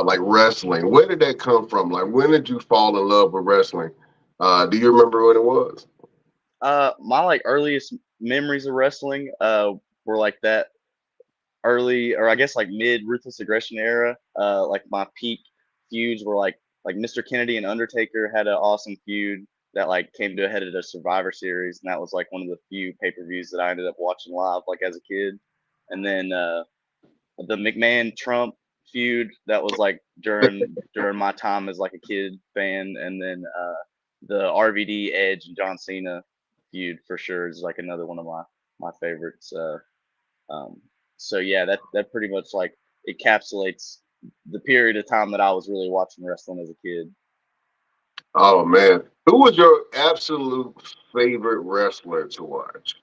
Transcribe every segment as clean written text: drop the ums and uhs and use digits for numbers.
like wrestling? Where did that come from? Like, when did you fall in love with wrestling? Do you remember when it was? My like earliest memories of wrestling were like that early, or I guess like mid Ruthless Aggression era. Like my peak feuds were like Mr. Kennedy and Undertaker had an awesome feud that like came to a head at a Survivor Series, and that was like one of the few pay-per-views that I ended up watching live like as a kid. And then the McMahon Trump feud that was like during my time as like a kid fan, and then the RVD Edge and John Cena feud for sure is like another one of my favorites. Um, so yeah, that pretty much like encapsulates the period of time that I was really watching wrestling as a kid. Oh man, who was your absolute favorite wrestler to watch?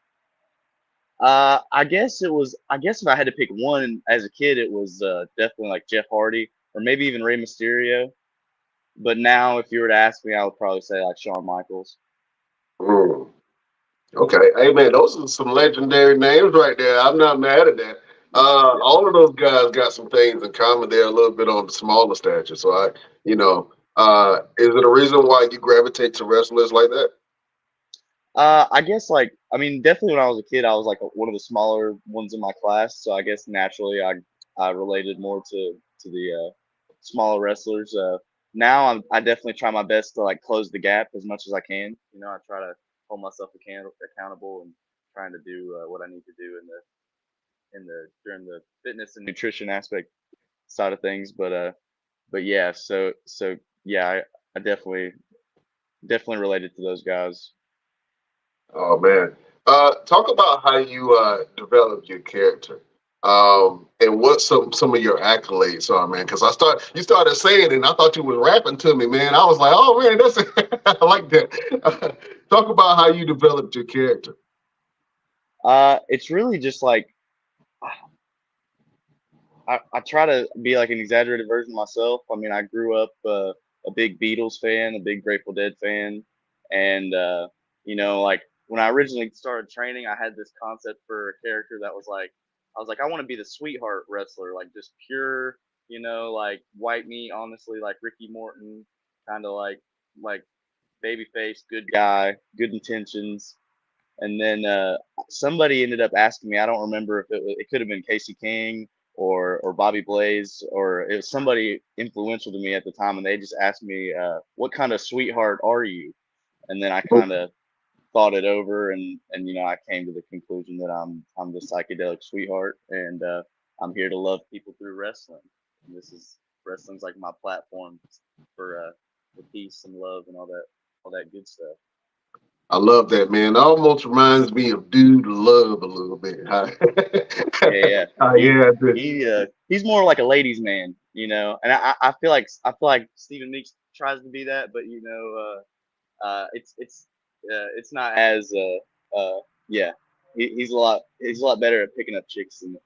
I guess it was. I guess if I had to pick one as a kid, it was definitely like Jeff Hardy or maybe even Rey Mysterio. But now, if you were to ask me, I would probably say like Shawn Michaels. Mm, okay, hey man, those are some legendary names right there. I'm not mad at that. Yeah. All of those guys got some things in common. They're a little bit on the smaller stature, so is it a reason why you gravitate to wrestlers like that? I guess like I mean definitely when I was a kid I was like one of the smaller ones in my class, so I guess naturally I related more to the smaller wrestlers. Now I definitely try my best to like close the gap as much as I can. You know, I try to hold myself accountable and trying to do what I need to do in the during the fitness and nutrition aspect side of things. But yeah, so yeah, I definitely related to those guys. Oh man, talk about how you developed your character, and what some of your accolades are, man. Because you started saying it, and I thought you was rapping to me, man. I was like, oh man, that's I like that. Talk about how you developed your character. It's really just like I try to be like an exaggerated version of myself. I mean, I grew up a big Beatles fan, a big Grateful Dead fan, and like when I originally started training, I had this concept for a character that was like, I was like, I want to be the sweetheart wrestler, like just pure, like white meat, honestly, like Ricky Morton, kind of like babyface, good guy, good intentions. And then somebody ended up asking me. I don't remember if it could have been Casey King or Bobby Blaze, or it was somebody influential to me at the time, and they just asked me, "What kind of sweetheart are you?" And then I kind of thought it over, and I came to the conclusion that I'm the psychedelic sweetheart, and I'm here to love people through wrestling. And wrestling's like my platform for peace and love and all that good stuff. I love that, man. It almost reminds me of Dude Love a little bit. Yeah, yeah. He Yeah, he's more like a ladies' man, and I feel like Stephen Meeks tries to be that, but it's not as yeah. He's a lot better at picking up chicks than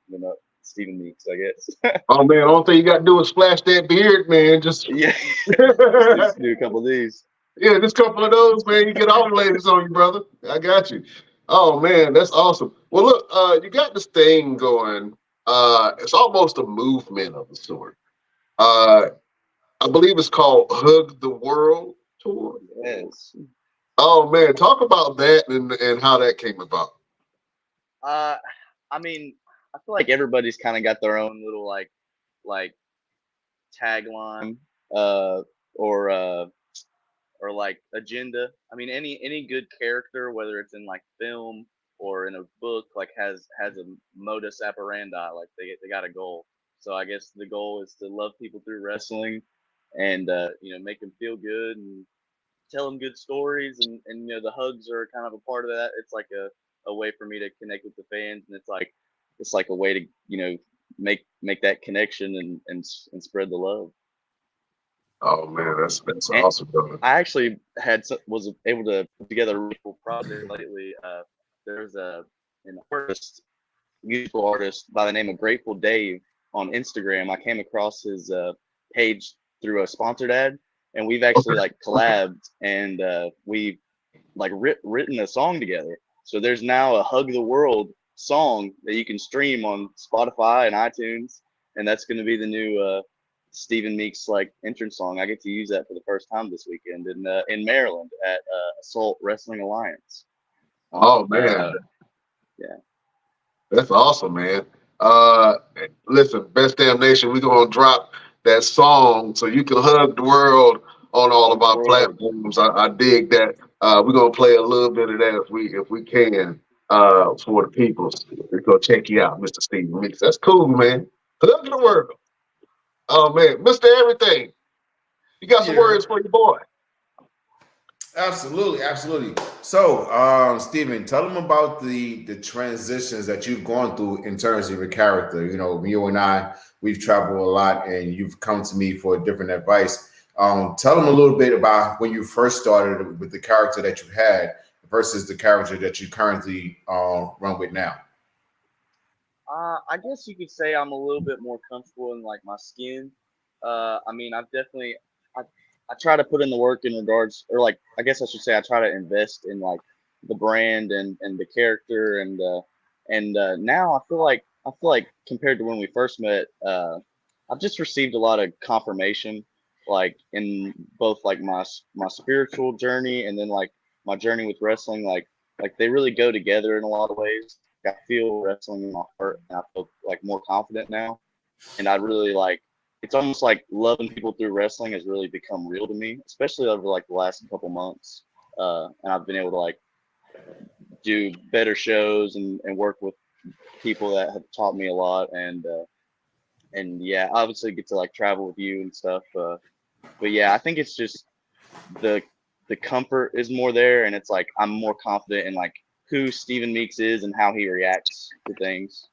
Stephen Meeks, I guess. oh man, all thing you got to do is splash that beard, man. Just Yeah, just do a couple of these. yeah, just a couple of those, man. You get all the ladies on you, brother. I got you. Oh man, that's awesome. Well, look, you got this thing going. It's almost a movement of the sort. Uh, I believe it's called Hug the World Tour. Yes. Oh man, talk about that and how that came about. Uh, I mean, I feel like everybody's kind of got their own little like tagline, uh, or or like agenda. I mean, any good character, whether it's in like film or in a book, like has a modus operandi. Like they got a goal. So I guess the goal is to love people through wrestling, and make them feel good and tell them good stories, and the hugs are kind of a part of that. It's like a way for me to connect with the fans, and it's like a way to make that connection and spread the love. Oh man, that's And awesome, brother. I actually was able to put together a really cool project lately. There's an artist, musical artist by the name of Grateful Dave on Instagram. I came across his page through a sponsored ad, and we've actually Okay. like collabed, and we've like written a song together. So there's now a Hug the World song that you can stream on Spotify and iTunes, and that's going to be the new Stephen Meeks like entrance song. I get to use that for the first time this weekend in Maryland at Assault Wrestling Alliance. Oh man, Yeah. that's awesome, man. Uh, Listen, Best Damn Nation, we're gonna drop that song so you can hug the world on all of our platforms. I dig that. We're gonna play a little bit of that if we can for the people. We're gonna check you out, Mr. Steve Mix. That's cool, man. Hug the world. Oh man, Mr. Everything, you got some Yeah, words for your boy. absolutely, absolutely. So, Stephen, tell them about the transitions that you've gone through in terms of your character. You know, you and I, we've traveled a lot, and you've come to me for different advice. Tell them a little bit about when you first started with the character that you had versus the character that you currently run with now. I guess you could say I'm a little bit more comfortable in like my skin. I mean, I, I try to put in the work in regards, or like, I guess I should say, I try to invest in like the brand and the character and now I feel like compared to when we first met, I've just received a lot of confirmation, like in both like my spiritual journey and then like my journey with wrestling, like they really go together in a lot of ways. I feel wrestling in my heart, and I feel like more confident now. And I really like. It's almost like loving people through wrestling has really become real to me, especially over like the last couple months. And I've been able to like do better shows and work with people that have taught me a lot. And yeah, obviously get to like travel with you and stuff. But yeah, I think it's just the the comfort is more there, and it's like I'm more confident in like who Stephen Meeks is and how he reacts to things.